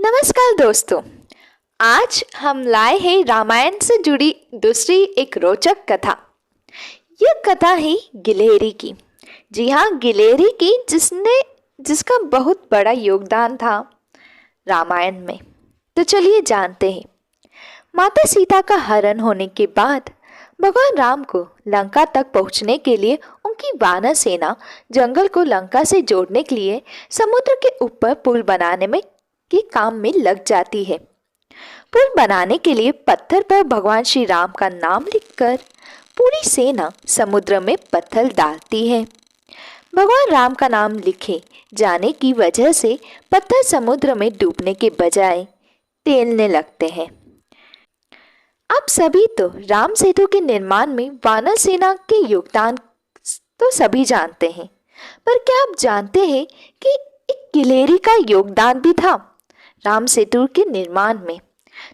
नमस्कार दोस्तों। आज हम लाए हैं रामायण से जुड़ी दूसरी एक रोचक कथा। यह कथा है गिलहरी की। जी हाँ, गिलहरी की जिसका बहुत बड़ा योगदान था रामायण में। तो चलिए जानते हैं। माता सीता का हरण होने के बाद भगवान राम को लंका तक पहुंचने के लिए उनकी वानर सेना जंगल को लंका से जोड़ने के लिए समुद्र के ऊपर पुल बनाने में के काम में लग जाती है। पुल बनाने के लिए पत्थर पर भगवान श्री राम का नाम लिखकर पूरी सेना समुद्र में पत्थर डालती है। भगवान राम का नाम लिखे जाने की वजह से पत्थर समुद्र में डूबने के बजाय तैरने लगते हैं। आप सभी तो राम सेतु के निर्माण में वानर सेना के योगदान तो सभी जानते हैं, पर क्या आप जानते हैं कि एक गिलहरी का योगदान भी था राम सेतु के निर्माण में?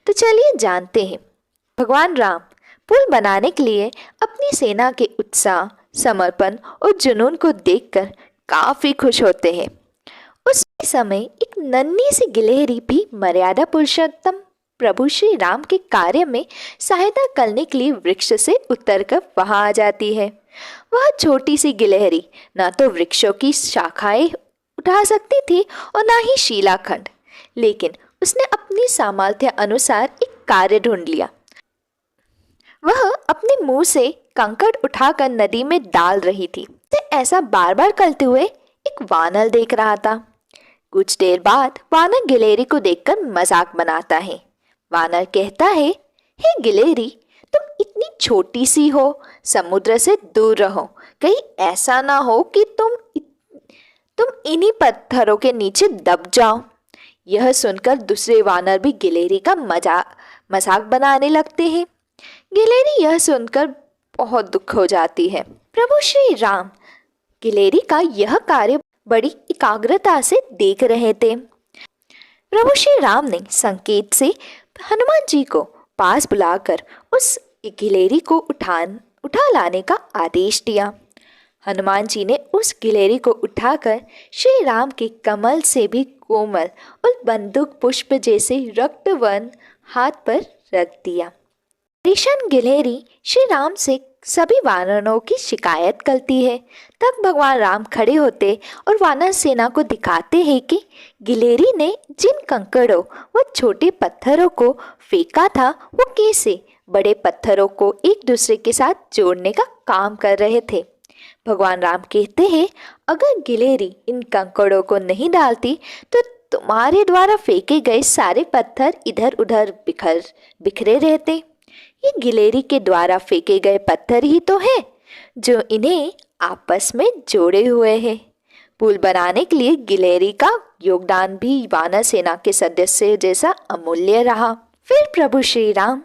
तो चलिए जानते हैं। भगवान राम पुल बनाने के लिए अपनी सेना के उत्साह, समर्पण और जुनून को देखकर काफी खुश होते हैं। उस समय एक नन्ही सी गिलहरी भी मर्यादा पुरुषोत्तम प्रभु श्री राम के कार्य में सहायता करने के लिए वृक्ष से उतरकर वहां आ जाती है। वह छोटी सी गिलहरी न तो वृक्षों की शाखाएं उठा सकती थी और न ही शिलाखंड, लेकिन उसने अपनी सामर्थ्य अनुसार एक कार्य ढूंढ लिया। वह अपने मुंह से कंकड़ उठाकर नदी में डाल रही थी। उसे ऐसा बार बार करते हुए एक वानर देख रहा था। कुछ देर बाद वानर गिलहरी को देखकर मजाक बनाता है। वानर कहता है, हे गिलहरी, तुम इतनी छोटी सी हो, समुद्र से दूर रहो। कहीं ऐसा ना हो कि तुम इन्हीं पत्थरों के नीचे दब जाओ। यह सुनकर दूसरे वानर भी गिलहरी का मजाक बनाने लगते हैं। गिलहरी यह सुनकर बहुत दुख हो जाती है। प्रभु श्री राम गिलहरी का यह कार्य बड़ी एकाग्रता से देख रहे थे। प्रभु श्री राम ने संकेत से हनुमान जी को पास बुलाकर उस गिलहरी को उठा लाने का आदेश दिया। हनुमान जी ने उस गिलहरी को उठाकर श्री राम के कमल से भी कोमल और बंदूक पुष्प जैसे रक्तवर्ण हाथ पर रख दिया। परेशान गिलहरी श्री राम से सभी वानरों की शिकायत करती है। तब भगवान राम खड़े होते और वानर सेना को दिखाते हैं कि गिलहरी ने जिन कंकड़ों व छोटे पत्थरों को फेंका था वो कैसे बड़े पत्थरों को एक दूसरे के साथ जोड़ने का काम कर रहे थे। भगवान राम कहते हैं, अगर गिलहरी इन कंकड़ों को नहीं डालती तो तुम्हारे द्वारा फेंके गए सारे पत्थर इधर उधर बिखरे रहते। ये गिलहरी के द्वारा फेंके गए पत्थर ही तो हैं जो इन्हें आपस में जोड़े हुए हैं। पुल बनाने के लिए गिलहरी का योगदान भी वानर सेना के सदस्य जैसा अमूल्य रहा। फिर प्रभु श्री राम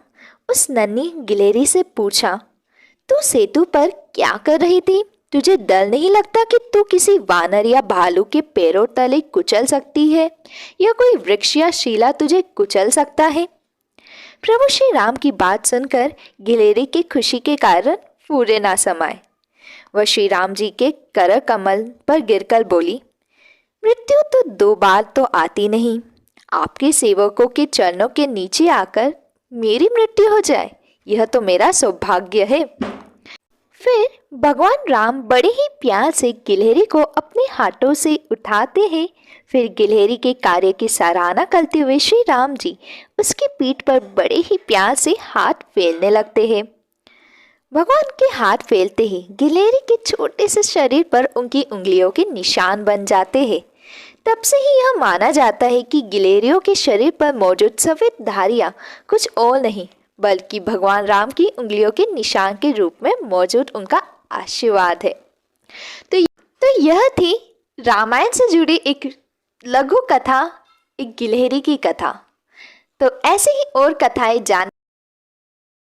उस नन्ही गिलहरी से पूछा, तू सेतु पर क्या कर रही थी? तुझे डर नहीं लगता कि तू किसी वानर या भालू के पैरों तले कुचल सकती है, या कोई वृक्ष या शीला तुझे कुचल सकता है? प्रभु श्री राम की बात सुनकर गिलहरी की खुशी के कारण फूले ना समाये। वह श्री राम जी के कर कमल पर गिरकर बोली, मृत्यु तो 2 बार तो आती नहीं। आपके सेवकों के चरणों के नीचे आकर मेरी मृत्यु हो जाए, यह तो मेरा सौभाग्य है। फिर भगवान राम बड़े ही प्यार से गिलहरी को अपने हाथों से उठाते हैं। फिर गिलहरी के कार्य की सराहना करते हुए श्री राम जी उसकी पीठ पर बड़े ही प्यार से हाथ फेरने लगते हैं। भगवान के हाथ फेरते ही गिलहरी के छोटे से शरीर पर उनकी उंगलियों के निशान बन जाते हैं। तब से ही यह माना जाता है कि गिलहरियों के शरीर पर मौजूद सफेद धारियां कुछ और नहीं बल्कि भगवान राम की उंगलियों के निशान के रूप में मौजूद उनका आशीर्वाद है। तो यह थी रामायण से जुड़ी एक लघु कथा, एक गिलहरी की कथा। तो ऐसे ही और कथाएं